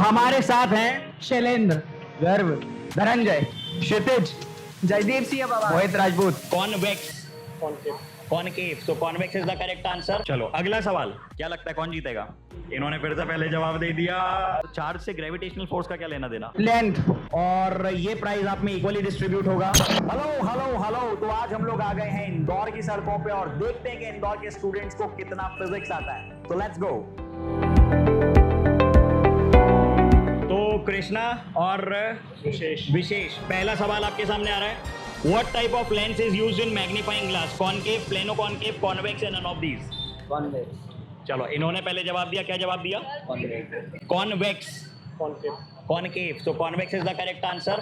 हमारे साथ हैं Shailendra, Garv, Dhananjay, Kshitij, Jaydeep Singh Baba, Mohit Rajput. Convex, concave, so convex is the correct answer. चलो अगला सवाल, क्या लगता है कौन जीतेगा? इन्होंने फिर से पहले जवाब दे दिया। चार्ज से ग्रेविटेशनल फोर्स का क्या लेना देना? लेंथ। और ये प्राइस आप में इक्वली डिस्ट्रीब्यूट होगा। हेलो हेलो हेलो, तो आज हम लोग आ गए हैं इंदौर की सड़कों पे और देखते हैं कि इंदौर के स्टूडेंट्स को कितना फिजिक्स आता है। तो लेट्स गो। तो कृष्णा और विशेष पहला सवाल आपके सामने आ रहा है। What type of lens is used in magnifying glass? Concave, plano concave, convex and none of these? Convex. चलो इन्होंने पहले जवाब दिया, क्या जवाब दिया? Convex. Convex. Concave. Concave. So convex is the correct answer.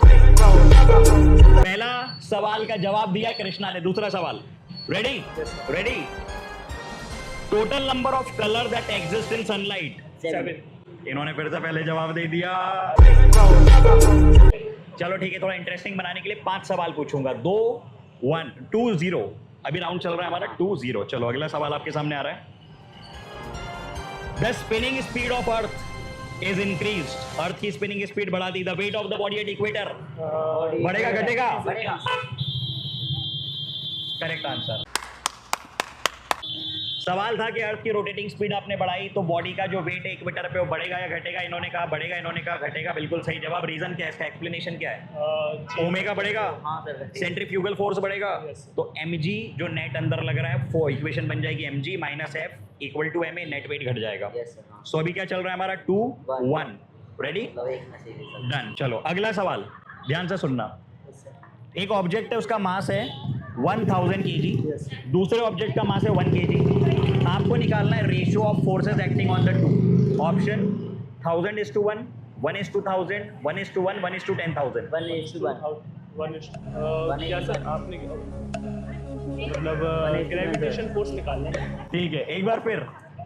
पहला सवाल का जवाब दिया कृष्णा ने। दूसरा सवाल, ready? Yes, sir. Ready? Total number of color that exist in sunlight? 7. इन्होंने फिर से पहले जवाब दे दिया। चलो ठीक है, थोड़ा इंटरेस्टिंग बनाने के लिए 5 सवाल पूछूंगा। 2 1 2 0। अभी राउंड चल रहा है हमारा 2 0। चलो अगला सवाल आपके सामने आ रहा है। The spinning speed of earth is increased. Earth की स्पिनिंग स्पीड बढ़ा दी। The weight of the body at equator बढ़ेगा घटेगा? बढ़ेगा. Correct answer. सवाल था कि अर्थ की रोटेटिंग स्पीड आपने बढ़ाई तो बॉडी का जो वेट है इक्वेटर पे वो बढ़ेगा या घटेगा? इन्होंने कहा बढ़ेगा, इन्होंने कहा घटेगा। बिल्कुल सही जवाब। रीजन क्या है इसका? एक्सप्लेनेशन क्या है? ओमेगा बढ़ेगा, हाँ सर. सेंट्रीफ्यूगल फोर्स बढ़ेगा। तो mg जो नेट अंदर लग रहा है वो इक्वेशन बन जाएगी mg minus f equal to ma, net weight घट जाएगा। Yes, sir, हाँ. सो अभी क्या चल रहा है हमारा 2 1। रेडी? मतलब एक मैसेज है सर. डन। चलो अगला सवाल ध्यान से सुनना। Yes, sir. एक ऑब्जेक्ट है, उसका मास है 1000 kg, Yes. दूसरे ऑब्जेक्ट का मास है 1 kg। आपको निकालना है ratio of forces acting on the two. Option 1000:1, 1:1000, 1:1, 1:10,000। 1:1. 1 क्या सर आपने मतलब ग्रेविटेशन फोर्स निकालना है। ठीक है, एक बार फिर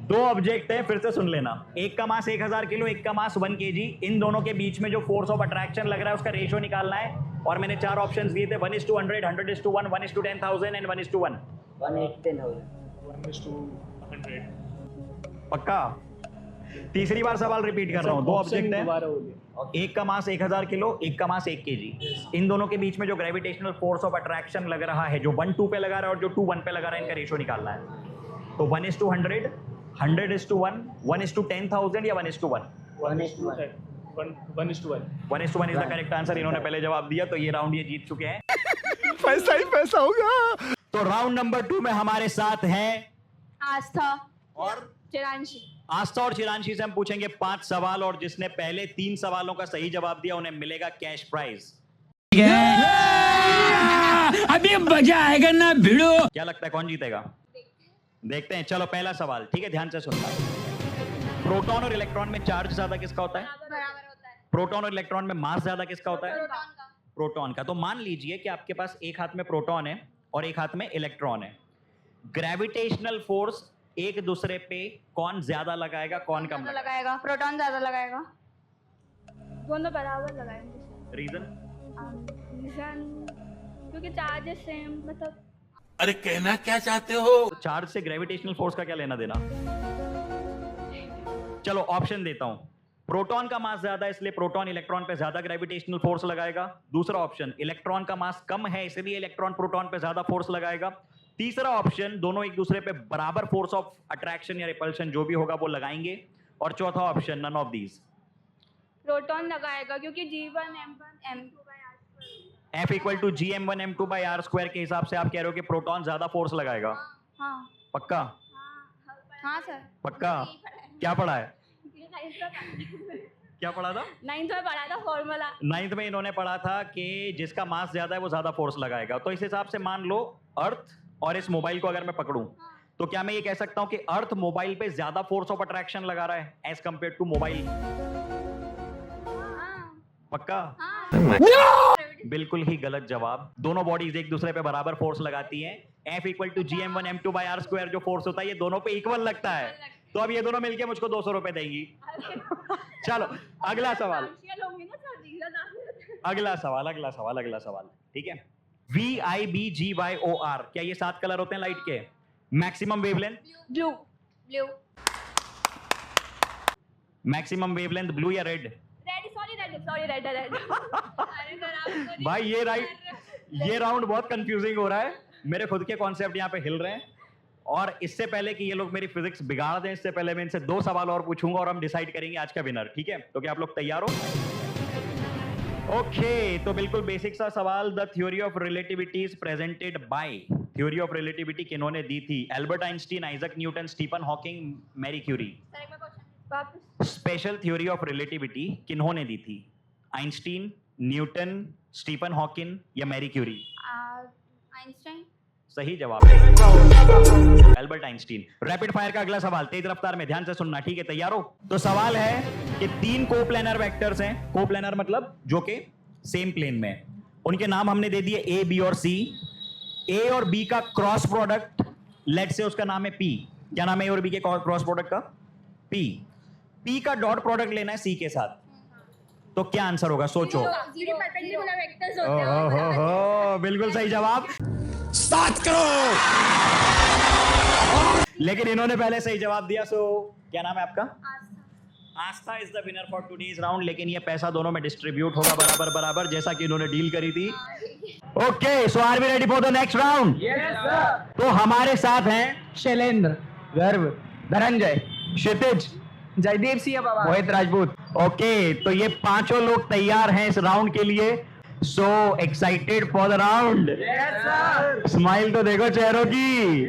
दो ऑब्जेक्ट है, फिर से सुन लेना। एक का मास 1000 किलो, एक का मास 1 kg। इन दोनों के बीच में जो फोर्स ऑफ अट्रैक्शन लग रहा है उसका रेशियो निकालना है। और मैंने 4 ऑप्शंस दिए थे, 1:100, 100:1, 1:10,000 एंड 1:1। 1:10,000. 1:100। पक्का? तीसरी बार सवाल रिपीट कर रहा हूँ। दो ऑब्जेक्ट है, दोबारा हो गया। एक का मास 1000 किलो, एक का मास 1 kg। इन दोनों के बीच में जो ग्रेविटेशनल फोर्स ऑफ अट्रैक्शन लग रहा है, जो 1 2 पे लगा रहा है और जो 2 1 पे लगा रहा है, इनका रेशियो निकालना है। तो 1:100, 100:1, 1:10,000 या 1:1? 1:1. 1:1। 1:1 इज द करेक्ट आंसर। इन्होंने पहले जवाब दिया तो ये राउंड ये जीत चुके हैं। पैसा ही पैसा होगा। तो राउंड नंबर 2 में हमारे साथ हैं आस्था और चिरांशी। आस्था और चिरांशी से हम पूछेंगे 5 सवाल और जिसने पहले 3 सवालों का सही जवाब दिया उन्हें मिलेगा कैश प्राइज। अभी मजा आएगा ना भिड़ो। क्या लगता है कौन जीतेगा? देखते हैं। चलो पहला सवाल, ठीक है, ध्यान से सुनना। प्रोटॉन और इलेक्ट्रॉन में चार्ज ज्यादा किसका होता है? बराबर होता है प्रोटॉन और इलेक्ट्रॉन में मास ज्यादा किसका होता है? प्रोटॉन का। प्रोटॉन का। तो मान लीजिए कि आपके पास एक हाथ में प्रोटॉन है और एक हाथ में इलेक्ट्रॉन है। ग्रेविटेशनल फोर्स एक दूसरे पे कौन ज्यादा लगाएगा, कौन कम ज्यादा लगाएगा? लगाएगा, प्रोटॉन ज्यादा लगाएगा। दोनों बराबर लगाएंगे। रीजन? क्योंकि चार्जेस सेम, मतलब अरे कहना क्या चाहते हो? चार्ज से ग्रेविटेशनल फोर्स का क्या लेना देना? चलो ऑप्शन देता हूं। प्रोटॉन का मास ज्यादा है इसलिए प्रोटॉन इलेक्ट्रॉन पे ज्यादा ग्रेविटेशनल फोर्स लगाएगा। दूसरा ऑप्शन, इलेक्ट्रॉन का मास कम है इसलिए इलेक्ट्रॉन प्रोटॉन पे ज्यादा फोर्स लगाएगा। तीसरा ऑप्शन, दोनों एक दूसरे पे बराबर फोर्स ऑफ अट्रैक्शन या रिपल्शन जो भी होगा वो लगाएंगे। और चौथा option, none of these. Proton लगाएगा क्योंकि G1 M1 M2/R²। F equal to GM1 M2/R² के हिसाब से आप कह रहे हो कि प्रोटॉन ज्यादा फोर्स लगाएगा। हाँ पक्का? हाँ सर। पक्का? क्या पढ़ा है? क्या पढ़ा था? 9th में पढ़ा था फॉर्मूला। 9th में इन्होंने पढ़ा था कि जिसका मास ज्यादा है वो ज्यादा फोर्स लगाएगा। तो इस हिसाब से मान लो अर्थ और इस मोबाइल को अगर मैं पकड़ूं तो क्या मैं ये कह सकता हूं कि अर्थ मोबाइल पे ज्यादा फोर्स ऑफ अट्रैक्शन लगा रहा है एज कंपेयर टू मोबाइल? पक्का? बिल्कुल ही गलत जवाब। दोनों बॉडीज एक दूसरे पे बराबर फोर्स लगाती हैं। F equal to GM1 M2/R² जो फोर्स होता है ये दोनों पे इक्वल लगता है। तो अब ये दोनों मिलके मुझको 200 रुपए देंगी। चलो अगला सवाल, अगला सवाल, अगला सवाल, अगला सवाल, ठीक है। VIBGYOR, क्या ये 7 कलर होते हैं लाइट के? Maximum wavelength? Blue. Maximum wavelength blue या रेड? सॉरी रेड रेड अरे सर आप भाई ये राउंड बहुत कंफ्यूजिंग हो रहा है, मेरे खुद के कॉन्सेप्ट यहाँ पे हिल रहे हैं। और इससे पहले कि ये लोग मेरी फिजिक्स बिगाड़ दें, इससे पहले मैं इनसे 2 सवाल और पूछूंगा और हम डिसाइड करेंगे आज का विनर, ठीक है? तो क्या आप लोग तैयार हो? ओके, तो बिल्कुल बेसिक सा सवाल, the theory of relativity is presented by, theory of relativity किन्होंने दी थी? Albert Einstein, Isaac Newton, Stephen Hawking, Marie Curie. Sir एक बार क्वेश्चन वापस। स्पेशल थ्योरी ऑफ रिलेटिविटी किन्होंने दी थी? आइंस्टीन, न्यूटन, स्टीफन हॉकिंग या मैरी क्यूरी? आइंस्टाइन। सही जवाब है एल्बर्ट आइंस्टीन। रैपिड फायर का अगला सवाल, तेज रफ्तार में, ध्यान से सुनना, ठीक है? तैयार हो? तो सवाल है कि 3 कोप्लेनर वेक्टर्स हैं, कोप्लेनर मतलब जो कि सेम प्लेन में, उनके नाम हमने दे दिए ए, बी और सी। ए और बी का क्रॉस प्रोडक्ट, लेट से उसका नाम है पी। क्या नाम है ए और बी के क्रॉस प्रोडक्ट का? पी। पी का डॉट प्रोडक्ट लेना है सी के साथ, तो क्या आंसर होगा? सोचो। जीरो परपेंडिकुलर वेक्टर्स होते हैं। ओहो, बिल्कुल सही जवाब। 7 करोड़। लेकिन इन्होंने पहले सही जवाब दिया, सो क्या नाम है आपका? Aastha. Aastha is the winner for today's round, लेकिन ये पैसा दोनों में डिस्ट्रीब्यूट होगा बराबर बराबर, जैसा कि इन्होंने डील करी थी। Okay, so are we ready for the next round? तो हमारे साथ हैं शैलेंद्र, गर्व, धनंजय, क्षितिज, जयदीप सिंह बाबा, मोहित राजपूत। ओके, तो ये 5 लोग तैयार हैं इस राउंड के लिए। So excited for the round? Smile तो देखो चेहरों की।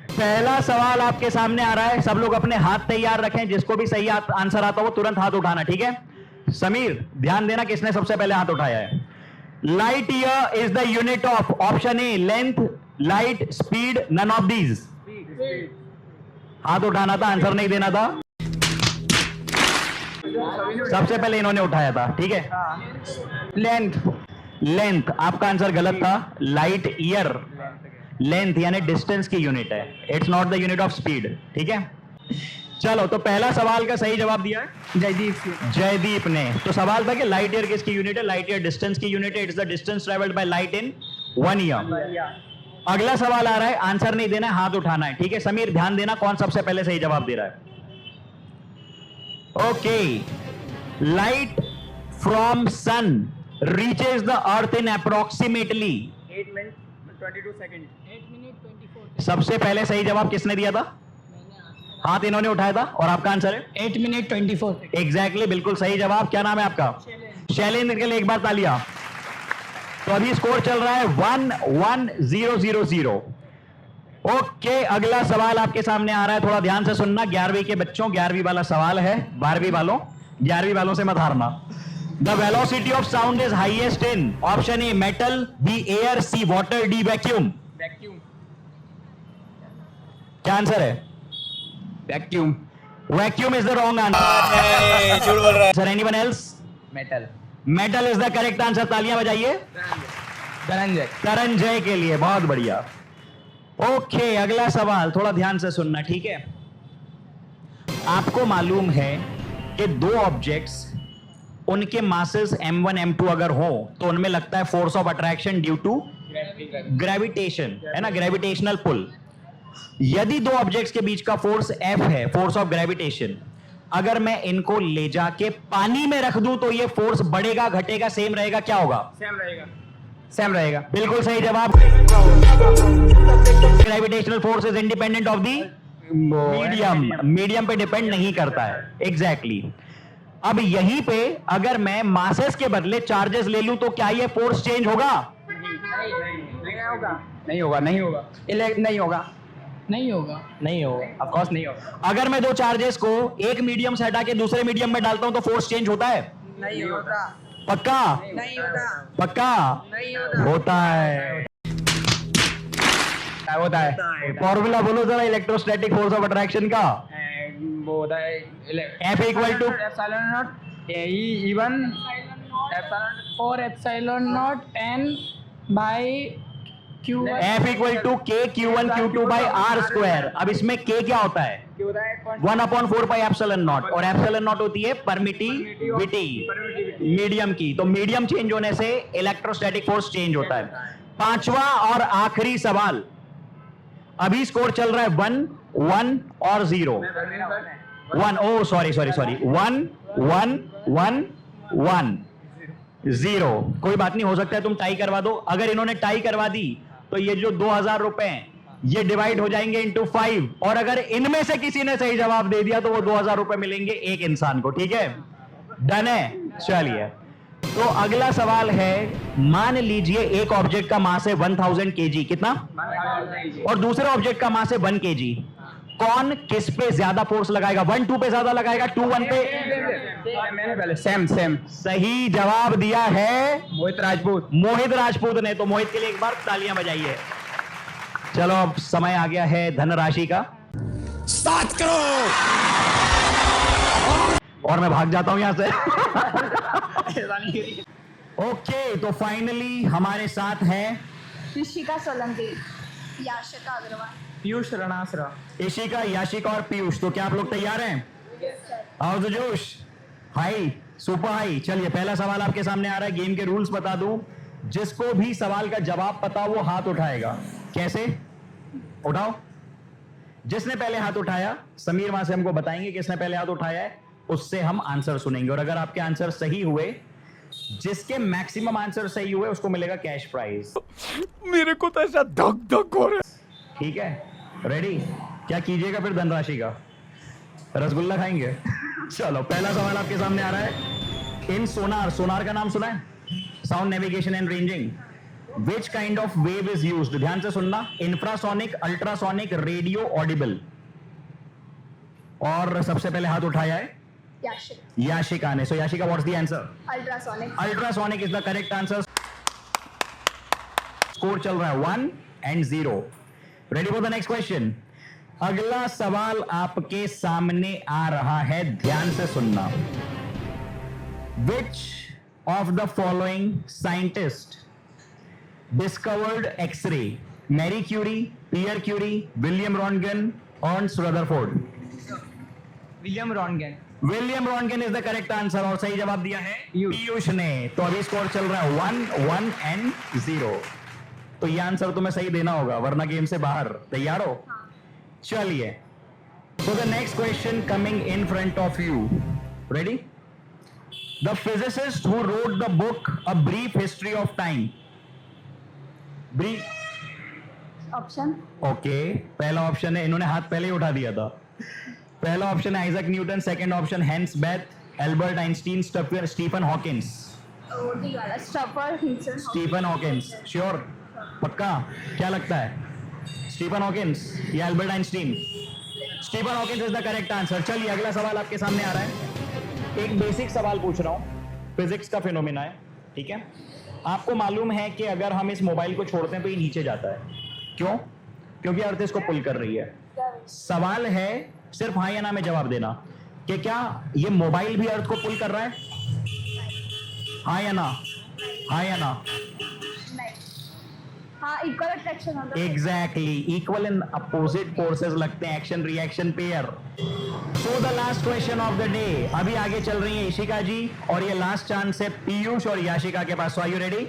पहला सवाल आपके सामने आ रहा है, सब लोग अपने हाथ तैयार रखें, जिसको भी सही आंसर आता हो तुरंत हाथ उठाना, ठीक है? समीर, ध्यान देना किसने सबसे पहले हाथ उठाया है। Light year is the unit of, option A length, light, speed, none of these. हाथ उठाना था, आंसर नहीं देना था। सबसे पहले इन्होंने उठाया था, ठीक है? लेंथ। लेंथ, आपका आंसर गलत था। लाइट ईयर, लेंथ यानी डिस्टेंस की यूनिट है, it's not the unit of speed, ठीक है? चलो, तो पहला सवाल का सही जवाब दिया है जयदीप सिंह। जयदीप ने। तो सवाल था कि लाइट ईयर किसकी यूनिट है? लाइट ईयर डिस्टेंस की यूनिट है, it's the distance travelled by light in 1 year. अगला सवाल आ रहा है, आंसर नहीं देना है, हाथ उठाना है, ठीक है? समीर, ध्यान देना कौन सबसे पहले सही जवाब दे रहा है। Okay, light from sun reaches the earth in approximately 8 minute 22 second. 8 minute 24। सबसे पहले सही जवाब किसने दिया था? हाथ इन्होंने उठाया था, और आपका आंसर है 8 मिनट 24 सेकंड। एग्जैक्टली, बिल्कुल सही जवाब। क्या नाम है आपका? शैलेंद्र के लिए एक बार तालियां। तो अभी स्कोर चल रहा है 1-1-0-0-0। ओके, अगला सवाल आपके सामने आ रहा है, थोड़ा ध्यान से सुनना। 11वीं के बच्चों, 11वीं वाला सवाल है। 12वीं वालों, 11वीं वालों से मत हारना। The velocity of sound is highest in, option A metal, B air, C water, D vacuum. Vacuum. क्या आंसर है? Vacuum. Vacuum is the wrong answer. झूठ बोल रहा है। Sir, anyone else? Metal. Metal is the correct answer. तालियां बजाइए धनंजय। करंजय के लिए, बहुत बढ़िया। ओके, अगला सवाल थोड़ा ध्यान से सुनना, ठीक है? आपको मालूम है कि 2 ऑब्जेक्ट्स, उनके मासेस m1 m2 अगर हो तो उनमें लगता है force of attraction due to gravitation, है ना? Gravitational pull. यदि 2 ऑब्जेक्ट्स के बीच का फोर्स F है, फोर्स ऑफ ग्रेविटेशन, अगर मैं इनको ले जाके पानी में रख दूं तो ये फोर्स बढ़ेगा, घटेगा, सेम रहेगा? क्या होगा? सेम रहेगा। सेम रहेगा। बिल्कुल सही जवाब। Gravitational force is independent of the medium, medium पे डिपेंड नहीं करता है। एग्जैक्टली। अब यहीं पे अगर मैं मासेस के बदले चार्जेस ले लूं तो क्या ये फोर्स चेंज होगा? नहीं होगा। नहीं होगा। नहीं होगा। नहीं होगा। नहीं होगा। ऑफ कोर्स नहीं होगा। अगर मैं 2 चार्जेस को एक मीडियम से हटा के दूसरे मीडियम में डालता हूं तो फोर्स चेंज होता है? नहीं होता। पक्का? नहीं होता। पक्का? नहीं होता। होता है। क्या होता है? फॉर्मूला बोलो जरा इलेक्ट्रोस्टैटिक फोर्स ऑफ अट्रैक्शन का। वो होता है F equal to epsilon naught E1 और epsilon naught n by q1। F equal to K Q1 Q2 by R square. अब इसमें K क्या होता है? 1/4 पाई एप्सिलॉन नॉट, और एप्सिलॉन नॉट होती है परमिटिविटी मीडियम की। तो मीडियम चेंज होने से इलेक्ट्रोस्टैटिक फोर्स चेंज होता है। 5वां और आखिरी सवाल, अभी स्कोर चल रहा है 1-1 और 0। 1 1 1 1 1 0। कोई बात नहीं, हो सकता है तुम टाई करवा दो। अगर इन्होंने टाई करवा दी तो ये जो 2000 रुपए हैं ये डिवाइड हो जाएंगे इंटू 5, और अगर इनमें से किसी ने सही जवाब दे दिया तो वो 2000 रुपए मिलेंगे एक इंसान को। ठीक है, डन है? चलिए, तो अगला सवाल है, मान लीजिए एक ऑब्जेक्ट का मास है 1000 kg, कितना? और दूसरे ऑब्जेक्ट का मास है 1 kg। कौन किस पे ज्यादा फोर्स लगाएगा? 1 2 पे ज्यादा लगाएगा, 2 1 पे? मैंने पहले सेम सही जवाब दिया है मोहित राजपूत। मोहित राजपूत ने। तो मोहित के लिए एक बार तालियां बजाइए। चलो, अब समय आ गया है धनराशि का, स्टार्ट करो। और मैं भाग जाता हूं यहां से। ओके, तो फाइनली हमारे साथ है ऋषिका सोलंकी, याशिका अग्रवाल, पीयूष रणासरा। इशिका, याशिका और पीयूष। तो क्या आप लोग तैयार हैं? आओ तो जोश, हाई, सुपर हाई। चलिए, पहला सवाल आपके सामने आ रहा है। गेम के रूल्स बता दूं, जिसको भी सवाल का जवाब पता वो हाथ उठाएगा। कैसे? उठाओ। जिसने पहले हाथ उठाया, समीर वहां से हमको बताएंगे किसने पहले हाथ उठाया है, उससे हम आंसर सुनेंगे। और अगर आपके आंसर सही हुए, जिसके मैक्सिमम आंसर सही हुए उसको मिलेगा कैश प्राइज। मेरे को तो ऐसा धक धक हो रहा है। ठीक है, रेडी? क्या कीजिएगा फिर धनराशि का? रसगुल्ला खाएंगे? चलो, पहला सवाल आपके सामने आ रहा है। इन सोनार, सोनार का नाम सुना है? Sound navigation and ranging. Which kind of wave is used? ध्यान से सुनना। Infrasonic, ultrasonic, radio, audible. और सबसे पहले हाथ उठाया है याशिका, याशिका ने। So Yashika, what's the answer? Ultrasonic. Ultrasonic is the correct answer. Score चल रहा है 1 and 0। Ready for the next question. अगला सवाल आपके सामने आ रहा है, ध्यान से सुनना। Which of the following scientist discovered x ray? Marie Curie, Pierre Curie, William Roentgen, Ernest Rutherford. William Roentgen. William Roentgen is the correct answer, और सही जवाब दिया है पीयूष ने। तो अभी स्कोर चल रहा है 1 and 0। तो ये आंसर तुम्हें सही देना होगा, वरना गेम से बाहर। तैयार हो? चलिए, so the next question coming in front of you. Ready? The physicist who wrote the book A Brief History of Time. Brief. Option? Okay, पहला ऑप्शन है, इन्होंने हाथ पहले ही उठा दिया था। पहला ऑप्शन है Isaac Newton, second option Hans Bethe, Albert Einstein, Stephen Hawking. D वाला स्टीफन हॉकिंस, श्योर? पक्का? क्या लगता है, स्टीफन हॉकिंस या Albert Einstein? Stephen Hawking is the correct answer. चलिए, अगला सवाल आपके सामने आ रहा है। एक बेसिक सवाल पूछ रहा हूं, फिजिक्स का फिनोमेना है। ठीक है, आपको मालूम है कि अगर हम इस मोबाइल को छोड़ते हैं तो ये नीचे जाता है। क्यों? क्योंकि अर्थ इसको पुल कर रही है। सवाल है, सिर्फ हाँ या ना में जवाब देना, कि क्या ये मोबाइल भी अर्थ को पुल कर रहा है? हाँ या ना? हाँ या ना? हाँ, इक्वल अट्रैक्शन होता है। Exactly, equal and opposite forces लगते हैं, action reaction pair. So the last question of the day. अभी आगे चल रही है इशिका जी, और ये लास्ट चांस है पीयूष और याशिका के पास। सो आर यू रेडी?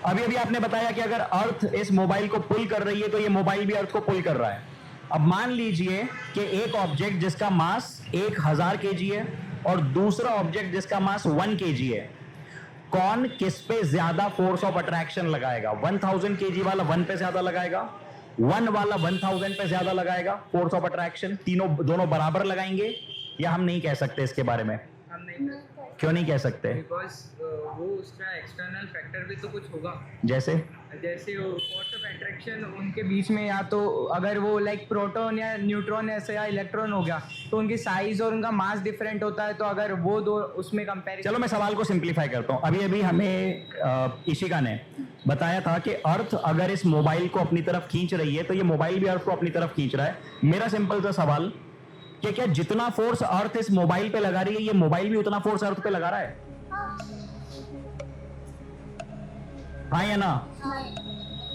अभी अभी आपने बताया कि अगर अर्थ इस मोबाइल को पुल कर रही है तो ये मोबाइल भी अर्थ को पुल कर रहा है। अब मान लीजिए कि एक ऑब्जेक्ट जिसका मास 1000 kg है और दूसरा ऑब्जेक्ट जिसका मास 1 kg है, कौन किस पे ज्यादा फोर्स ऑफ अट्रैक्शन लगाएगा? 1000 kg वाला 1 पे ज्यादा लगाएगा, 1 वाला 1000 पे ज्यादा लगाएगा फोर्स ऑफ अट्रैक्शन? दोनों बराबर लगाएंगे, या हम नहीं कह सकते इसके बारे में? हम नहीं, क्यों नहीं कह सकते? बिकॉज वो उसका एक्सटर्नल फैक्टर भी तो कुछ होगा। जैसे फोर्स ऑफ अट्रैक्शन उनके बीच में, या तो अगर वो लाइक प्रोटॉन या न्यूट्रॉन ऐसे या इलेक्ट्रॉन हो गया तो उनकी साइज और उनका मास डिफरेंट होता है। तो अगर वो दो उसमें कंपेरिजन। चलो, मैं सवाल को सिंप्लीफाई करता हूं। अभी अभी हमें इशिका ने बताया था कि अर्थ अगर इस मोबाइल को अपनी तरफ खींच रही है तो ये मोबाइल भी अर्थ को अपनी तरफ खींच रहा है। मेरा सिंपल सा सवाल कि क्या जितना फोर्स अर्थ इस मोबाइल पे लगा रही है, ये मोबाइल भी उतना फोर्स अर्थ पे लगा रहा है? हाँ या ना?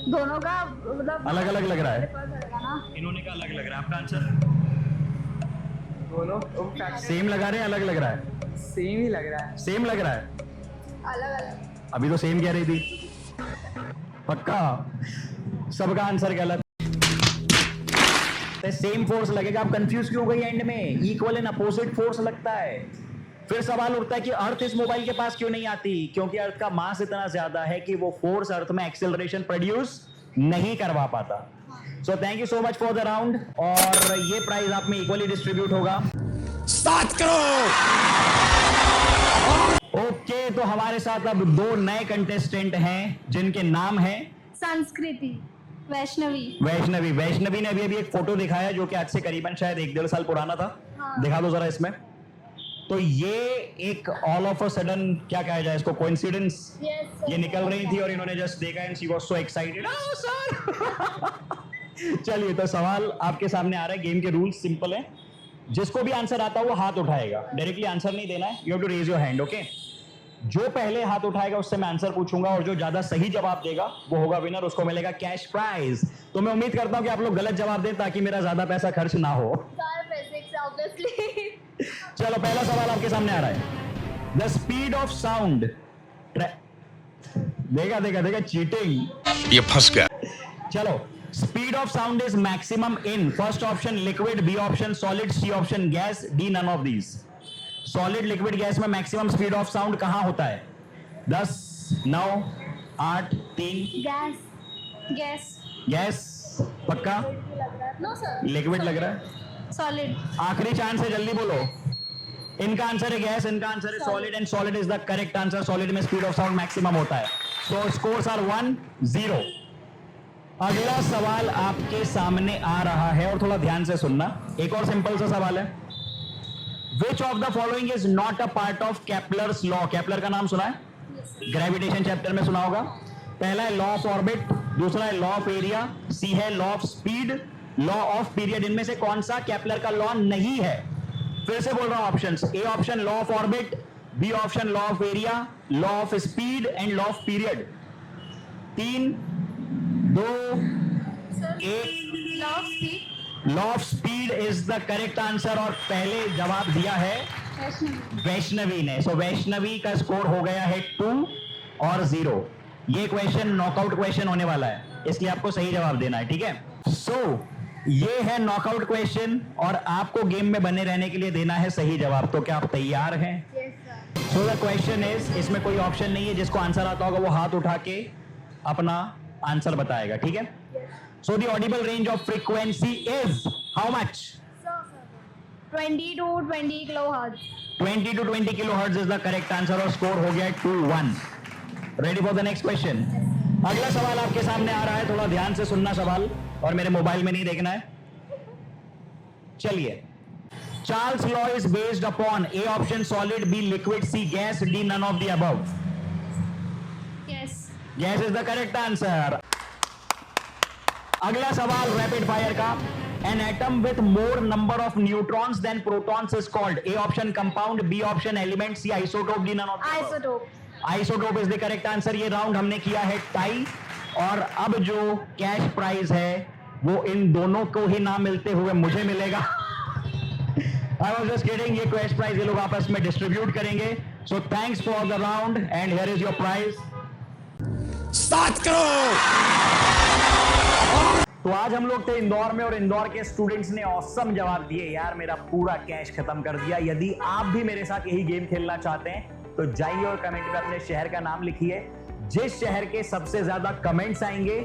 दोनों का मतलब अलग अलग लग रहा है। ना। इन्होंने का अलग लग रहा है, आपका आंसर? दोनों सेम लगा रहे हैं, अलग लग रहा है? सेम ही लग रहा है। सेम लग रहा है। अलग अलग। अभी तो सेम कह रही थी। पक्का? सबका आंसर गलत। सेम फोर्स लगेगा। आप कंफ्यूज क्यों हो गई एंड में? इक्वल एंड अपोजिट फोर्स लगता है। फिर सवाल उठता है कि अर्थ इस मोबाइल के पास क्यों नहीं आती, क्योंकि अर्थ का मास इतना ज्यादा है कि वो फोर्स अर्थ में एक्सेलरेशन प्रोड्यूस नहीं करवा पाता। So thank you so much for the round, और ये प्राइज आप में इक्वली डिस्ट्रीब्यूट होगा। स्टार्ट करो। ओके, तो हमारे साथ अब 2 नए कंटेस्टेंट हैं जिनके नाम हैं संस्कृति, वैष्णवी। वैष्णवी ने अभी एक फोटो दिखाया जो कि आज से करीबन शायद 1-1.5 साल पुराना था। हाँ। दिखा दो जरा इसमें। तो ये एक ऑल ऑफ अ सडन, क्या कहा जाए इसको, कोइंसिडेंस, ये निकल रही थी और इन्होंने जस्ट देखा and she was so excited, sir. चलिए, तो सवाल आपके सामने आ रहा है। गेम के रूल्स सिंपल है, जिसको भी आंसर आता है वो हाथ उठाएगा, डायरेक्टली आंसर नहीं देना है, you have to raise your hand. Okay, जो पहले हाथ उठाएगा उससे मैं आंसर पूछूंगा और जो ज्यादा सही जवाब देगा वो होगा विनर, उसको मिलेगा कैश प्राइज। तो मैं उम्मीद करता हूं कि आप लोग गलत जवाब दें ताकि मेरा ज्यादा पैसा खर्च ना हो। चलो, पहला सवाल आपके सामने आ रहा है। द स्पीड ऑफ साउंड, देखा चीटिंग, ये फंस गया। चलो, speed of sound is maximum in first option liquid, B option solid, C option gas, D none of these. Solid, liquid, gas में मैक्सिमम स्पीड ऑफ साउंड कहां होता है? 10, 9, 8, 3। Gas. Gas पक्का? No sir. लिक्विड लग रहा है? Solid. आखिरी chance है, जल्दी बोलो। इनका आंसर है गैस, इनका आंसर है solid, and solid is the correct answer. Solid में स्पीड ऑफ साउंड मैक्सिमम होता है। सो स्कोर्स आर 1-0। अगला सवाल आपके सामने आ रहा है और थोड़ा ध्यान से सुनना। एक और सिंपल सा सवाल है। विच of the following is not a part of Kepler's law? Kepler का नाम सुना है? ग्रेविटेशन चैप्टर में सुना होगा। पहला है लॉ ऑफ ऑर्बिट, दूसरा है लॉ ऑफ एरिया, सी है law of speed, law of period. इनमें से कौन सा केपलर का लॉ नहीं है? फिर से बोल रहा हूं options. A option law of orbit, B option law of area, law of speed and law of period. 3, 2, 1। Law of speed. Law of speed is the correct answer और पहले जवाब दिया है वैष्णवी ने। सो वैष्णवी का स्कोर हो गया है 2 और 0। ये क्वेश्चन नॉकआउट क्वेश्चन होने वाला है, इसलिए आपको सही जवाब देना है, ठीक है? सो ये है नॉकआउट क्वेश्चन और आपको गेम में बने रहने के लिए देना है सही जवाब। तो क्या आप तैयार हैं? सो द क्वेश्चन इज, इसमें कोई ऑप्शन नहीं है, जिसको आंसर आता होगा वो हाथ उठा के अपना आंसर बताएगा, ठीक है? So the Audible range of frequency is how much? 20 to 20 kilohertz. 20 to 20 kilohertz is the correct answer और स्कोर हो गया 2-1। Ready for the next question. अगला सवाल आपके सामने आ रहा है, थोड़ा ध्यान से सुनना सवाल और मेरे मोबाइल में नहीं देखना है। चलिए, Charles law is based upon A option solid, B liquid, C gas, D none of the above. Yes. Gas is the correct answer. अगला सवाल रैपिड फायर का। An atom with more number of neutrons than protons is called A option compound, B option element, C isotope, D none of the above. Isotope. Isotope is the correct answer. ये round हमने किया है tie और अब जो cash prize है वो इन दोनों को ही ना मिलते हुए मुझे मिलेगा। I was just kidding. ये कैश प्राइज ये लोग आपस में डिस्ट्रीब्यूट करेंगे। So thanks for the round and here is your prize. Start करो। तो आज हम लोग थे इंदौर में और इंदौर के स्टूडेंट्स ने ऑसम जवाब दिए यार, मेरा पूरा कैश खत्म कर दिया। यदि आप भी मेरे साथ यही गेम खेलना चाहते हैं तो जाइए और कमेंट में अपने शहर का नाम लिखिए। जिस शहर के सबसे ज्यादा कमेंट्स आएंगे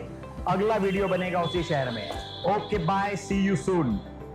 अगला वीडियो बनेगा उसी शहर में। Okay bye, see you soon.